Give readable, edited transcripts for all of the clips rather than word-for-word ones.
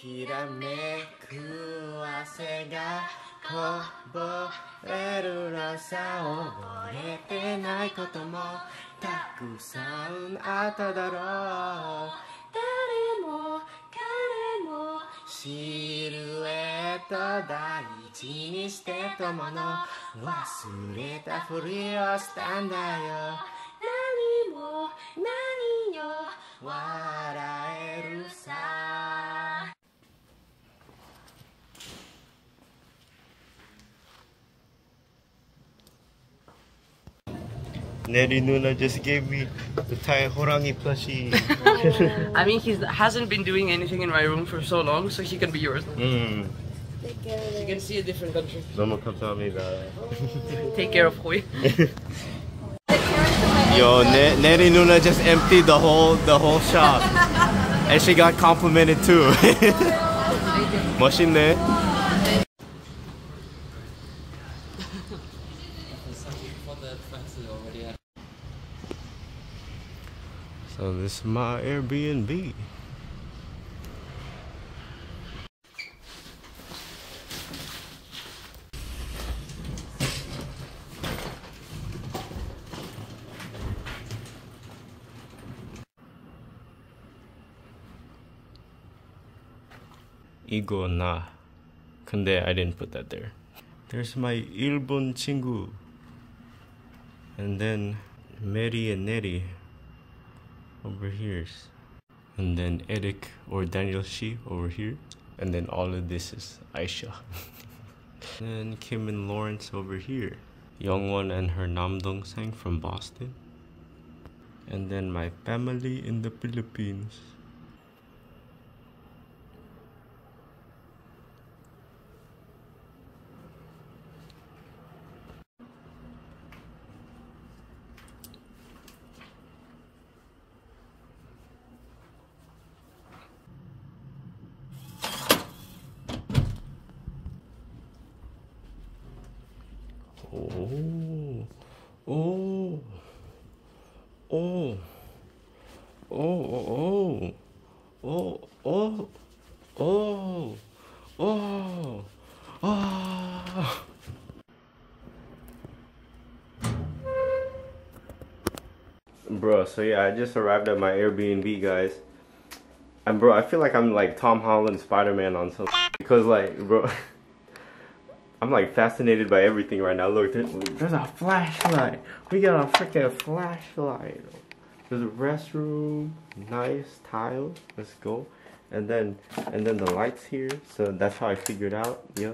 きらめく汗がこぼれるらさ覚えてないこともたくさんあっただろう誰も彼もシルエット大事にしてたもの忘れたふりをしたんだよ何も何よ笑えるさNeri Nuna just gave me the Thai Horangi plushie. I mean, he hasn't been doing anything in my room for so long, so he can be yours. You can see a different country. Take care of Hui. Yo, Neri Nuna just emptied the whole shop, and she got complimented too. 멋있네. So this is my Airbnb. 이거 나. 근데 I didn't put that there. There's my 일본 친구. And then Mary and Neri over here. And then Eric or Daniel Shi over here. And then all of this is Aisha. And Kim and Lawrence over here. Youngwon and her Namdong sang from Boston. And then my family in the Philippines. Oh, oh, oh, oh, oh, oh, oh, oh, oh. Bro, so yeah, I just arrived at my Airbnb, guys. And bro, I feel like I'm like Tom Holland Spider-Man on something. Because like, bro, I'm like fascinated by everything right now. Look, there's a flashlight. We got a freaking flashlight. There's a restroom, nice tiles. Let's go. And then the lights here. So that's how I figured out. Yeah,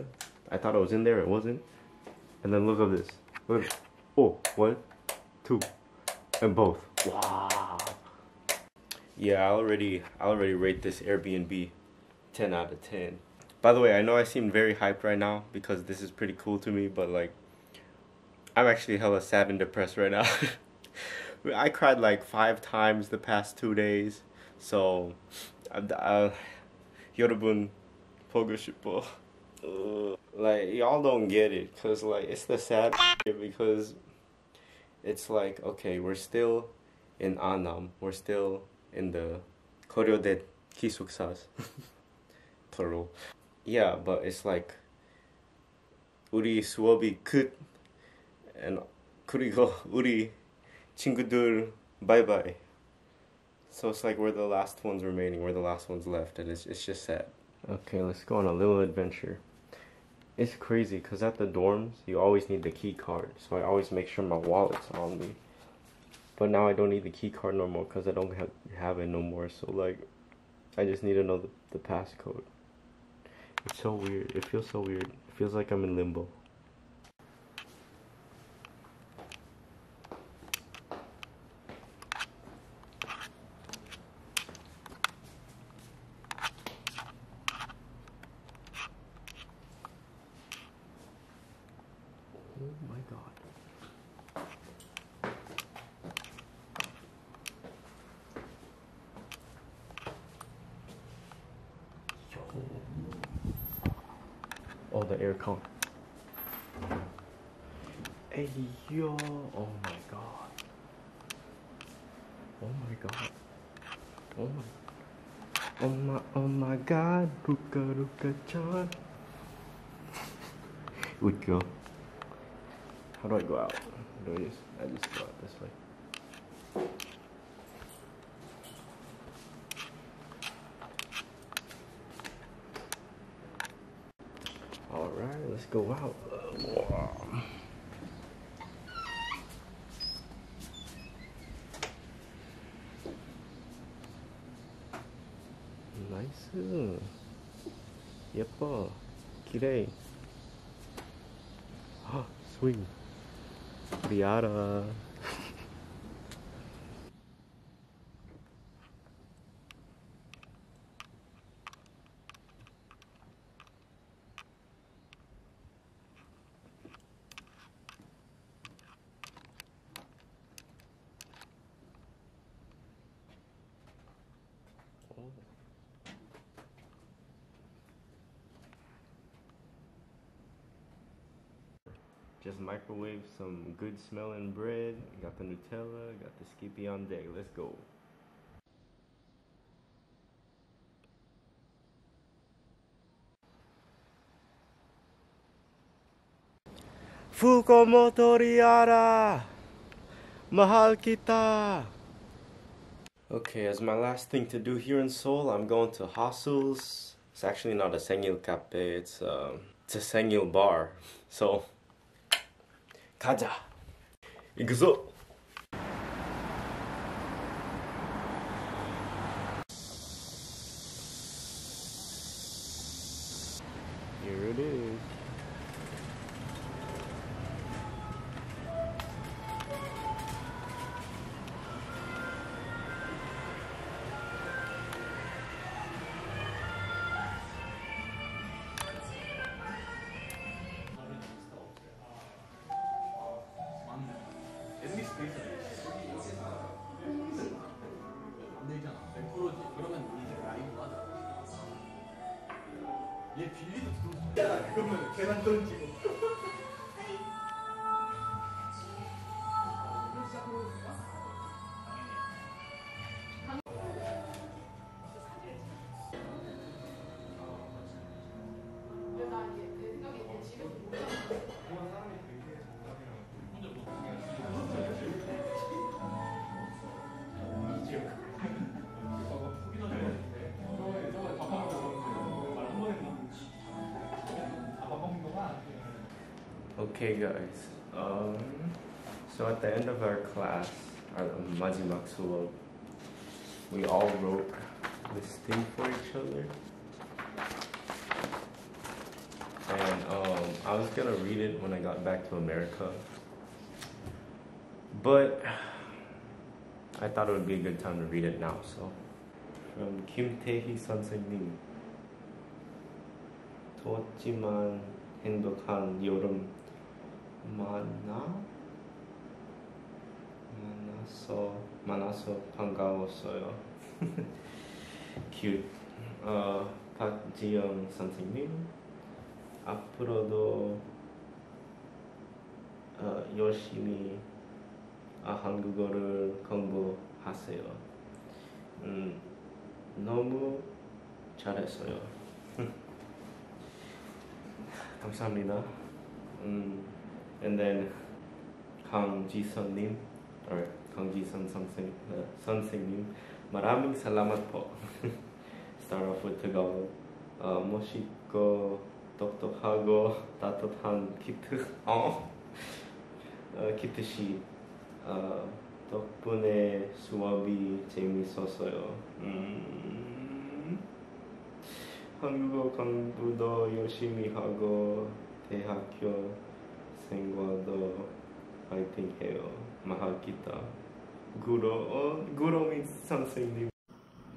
I thought it was in there. It wasn't. And then look at this. Look. Oh, 1, 2, and both. Wow. Yeah, I already rate this Airbnb 10 out of 10. By the way, I know I seem very hyped right now because this is pretty cool to me, but like, I'm actually hella sad and depressed right now. I cried like 5 times the past 2 days, so 여러분 보고 싶어. Like, y'all don't get it, cause like it's the sad shit because it's like, okay, we're still in Annam, we're still in the 고려대 기숙사s. Plural. Yeah, but it's like 우리 수업이 끝 and 그리고 우리 친구들 bye bye. So it's like we're the last ones remaining, we're the last ones left, and it's just sad. Okay, let's go on a little adventure. It's crazy because at the dorms you always need the key card, so I always make sure my wallet's on me. But now I don't need the key card no more because I don't have it no more. So like, I just need to know the passcode. It's so weird. It feels so weird. It feels like I'm in limbo. Oh my god. Oh, the aircon. Hey, yo. Oh my god. Oh my god. Oh my. Oh my God, ruka ruka chan. Would go. How do I go out? I just go out this way. All right, let's go out. Nice. 예뻐. 기레이. Oh, sweet. Riata. Just microwave some good smelling bread. Got the Nutella, got the Skippy on deck. Let's go. Fukumoto Riata. Mahal kita. Okay, as my last thing to do here in Seoul, I'm going to Hostels. It's actually not a Sengil cafe, it's a Sengil bar. So, 가자. 이거서. Here it is. 얘 빌리도 들어오잖아. 그러면 걔만 던지고. Okay guys, so at the end of our class, our Majimak Suwab, we all wrote this thing for each other. And I was gonna read it when I got back to America, but I thought it would be a good time to read it now. So, from Kim Tae-hee 선생님, 더웠지만 행복한 여름 만나서 반가웠어요. Cute. 박지영 선생님, 앞으로도 열심히 한국어를 공부하세요. 너무 잘했어요. 감사합니다. And then 강지선님, or 강지선 선생님, maraming salamat po. Start off with Tagalog. 멋있고 똑똑하고 따뜻한 키트씨 덕분에 수업이 재밌었어요. 한국어 공부도 열심히 하고 대학교 생활도 파이팅 해요. mahal kita. Guro means 선생님.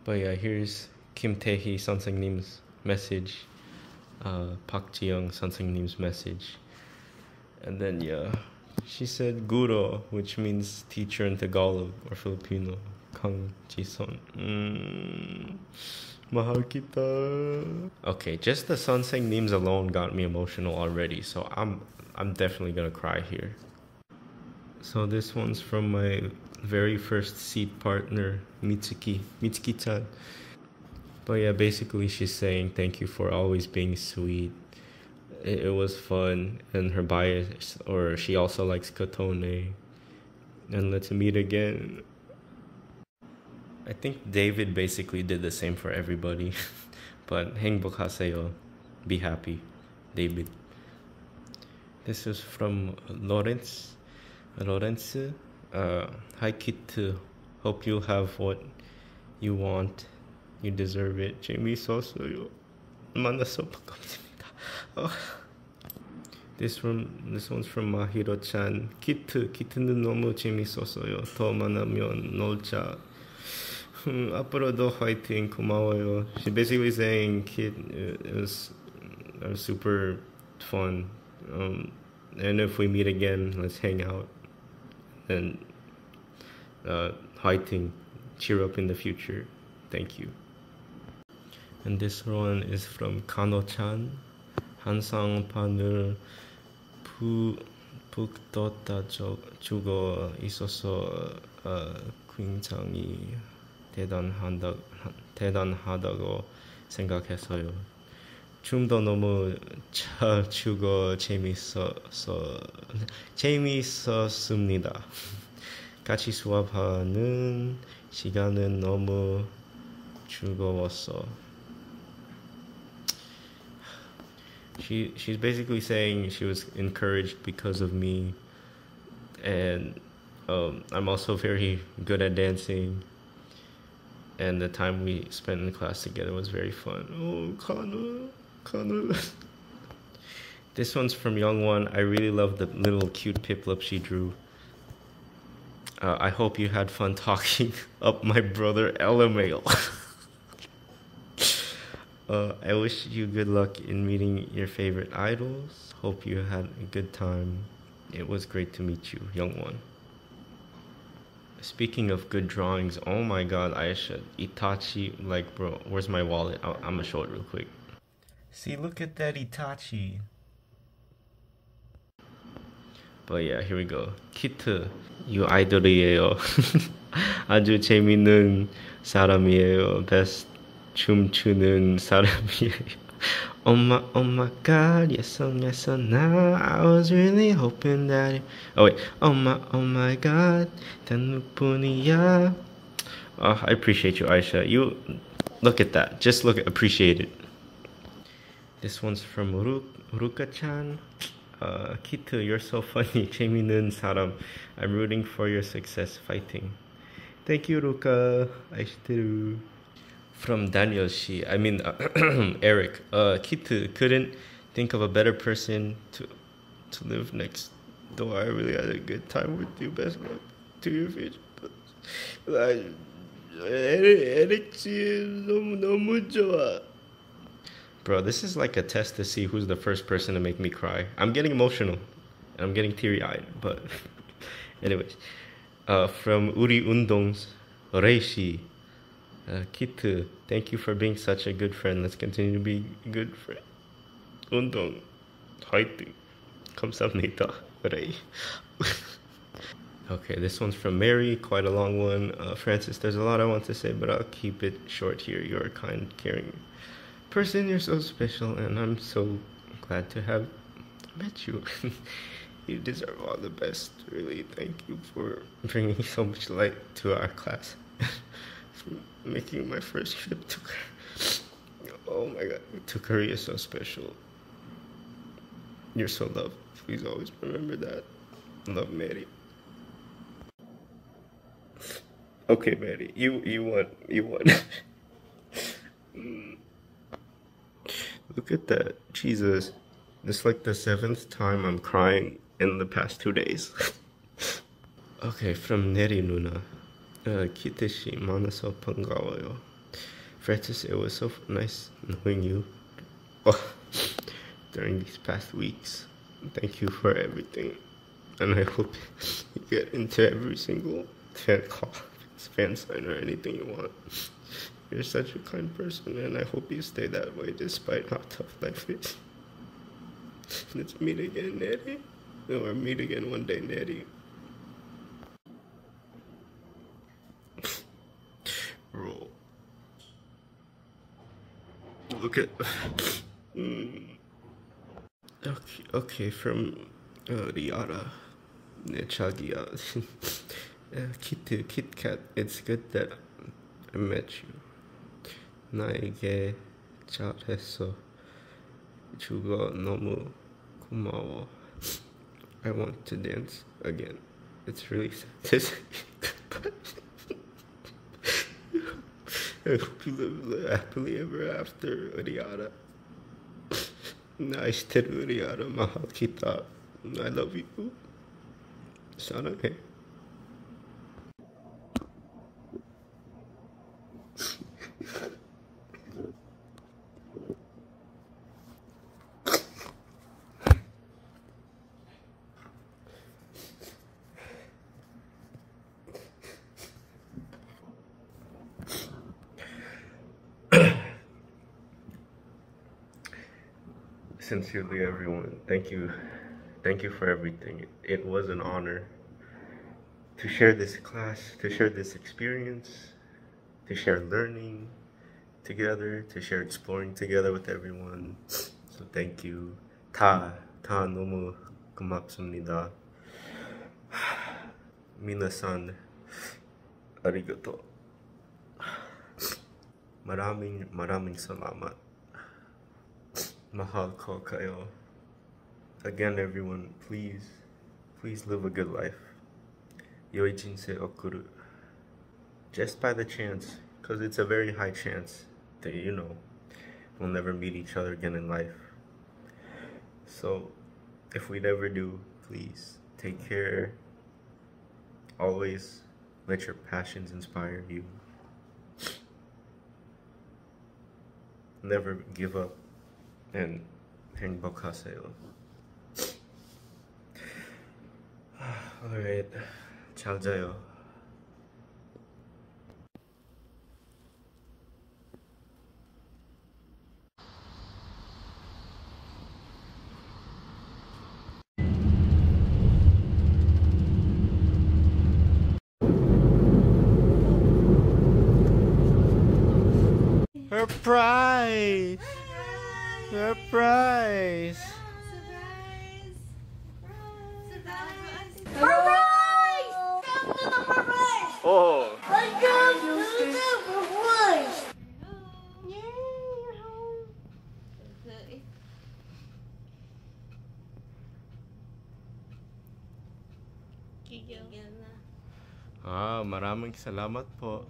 But yeah, here's Kim Tae-hee 선생님's message, Park Ji-young 선생님's message, and then yeah, she said Guro, which means teacher in Tagalog or Filipino. Kang Ji-son. Mahal kita. Okay, just the Sunseng names alone got me emotional already, so I'm definitely gonna cry here. So this one's from my very first seat partner, Mitsuki-chan. But yeah, basically she's saying thank you for always being sweet. It was fun, and her bias, or she also likes Kotone. And let's meet again. I think David basically did the same for everybody. But 행복하세요. Be happy, David. This is from Lawrence. Lawrence. Hi Kit. Hope you have what you want. You deserve it. 재밌었어요. 만나서 반갑습니다. This one's from Mahiro-chan. 키트는 너무 재밌었어요. 더 만나면 놀자. 앞으로도 화이팅. 고마워요. She's basically saying Kit is super fun. And if we meet again, let's hang out. And 화이팅. Cheer up in the future. Thank you. And this one is from Kano-chan. 항상 판을 푹 떴다 죽어 있어서 굉장히 대단하다고 생각했어요. 춤도 너무 잘 추고 재밌었습니다. 같이 수업하는 시간은 너무 즐거웠어. She's basically saying she was encouraged because of me, and I'm also very good at dancing, and the time we spent in class together was very fun. Oh, Kana. This one's from Young One. I really love the little cute Piplup she drew. I hope you had fun talking up my brother LMAO. I wish you good luck in meeting your favorite idols. Hope you had a good time. It was great to meet you, Young One. Speaking of good drawings, oh my god, Aisha, Itachi, like bro, where's my wallet? I'm gonna show it real quick. See, look at that Itachi. But yeah, here we go. 키트, you idol이에요. 아주 재밌는 사람이에요. Best 춤추는 사람이에요. Oh my god, yes, now I was really hoping that it... Oh wait, oh my god, 단누뿐이야. I appreciate you, Aisha. You, look at that. Just appreciate it. This one's from Ruka-chan. Kitu, you're so funny. 재밌는 사람. I'm rooting for your success. Fighting. Thank you, Ruka. 아이시테루. From Daniel Shi, Eric. Kitu, couldn't think of a better person to live next. Though I really had a good time with you. Best luck to your future. Eric 너무 좋아. Bro, this is like a test to see who's the first person to make me cry. I'm getting emotional. I'm getting teary-eyed. But anyways, from Uri Undong's Reishi. Kitu, thank you for being such a good friend. Let's continue to be good friends. Undong, 화이팅. 감사합니다. Rei. Okay, this one's from Mary, quite a long one. Francis, there's a lot I want to say, but I'll keep it short here. You're a kind, caring person. You're so special, and I'm so glad to have met you. You deserve all the best. Really, thank you for bringing so much light to our class. Making my first trip to Korea. Oh my god, to Korea is so special. You're so loved. Please always remember that. Love, Mary. Okay, Mary, you won. Look at that. Jesus. It's like the 7th time I'm crying in the past 2 days. Okay, from Neri Nuna. 키트씨 만나서 반가워요. Francis, it was so nice knowing you during these past weeks. Thank you for everything, and I hope you get into every single fan call, fan sign, or anything you want. You're such a kind person, and I hope you stay that way despite how tough life is. Let's meet again, Nettie. Or meet again one day, Nettie. Roll. look at. Okay, from Riara, Chagia, Kit Kat. It's good that I met you. 나에게 잘했어. 주가 너무 고마워. I want to dance again. It's really sad to say goodbye. I hope you live happily ever after, Riara. Nice to Riara, mahal kita. I love you. 사랑해. Sincerely, everyone, thank you for everything. It was an honor to share this class, to share this experience, to share learning together, to share exploring together with everyone. So thank you. 다 너무 고맙습니다. minasan arigato. Maraming salamat. Mahal ko kayo. Again, everyone, please live a good life. Yoi jinsei okuru. Just by the chance, because it's a very high chance that, we'll never meet each other again in life. So, if we never do, please take care. Always let your passions inspire you. Never give up. And 행복하세요. Alright, 잘 자요. Surprise! Surprise! Oh! Yay, you're home. Maraming salamat po.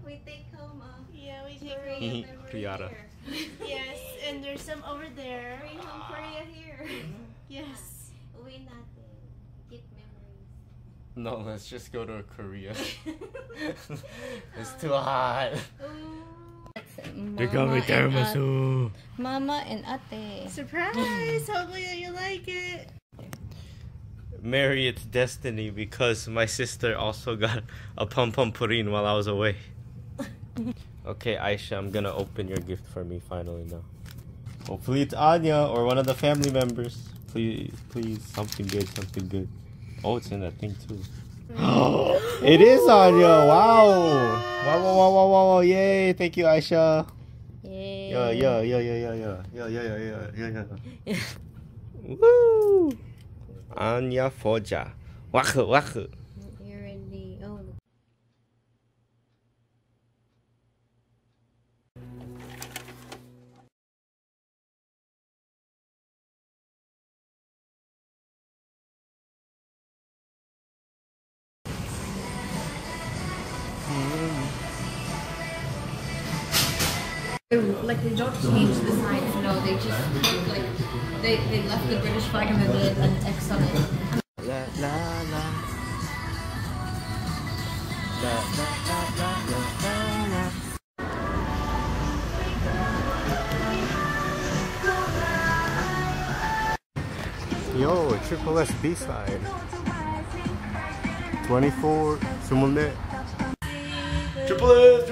We take home. Yeah, we take Korean home. memories Riara. here. Yes, and there's some over there. Bring home Korea here. Yes. Uwi natin. Get memories. No, let's just go to Korea. It's too hot. They're coming tiramisu. Mama and ate. Surprise! Hopefully you like it. Mary, it's destiny because my sister also got a pom pom purin while I was away. Okay, Aisha, I'm gonna open your gift for me finally now. Hopefully it's Anya or one of the family members. Please, something good. Oh, it's in that thing too. It is Anya! Wow! Yay! Thank you, Aisha. Yay. Yeah. Woo! Anya Foja. Wache. You're in the... Oh. Like they don't change the signs, no, they just like they left the British flag and then they did an X on it. Yo, Triple S B-side. 24, Triple S.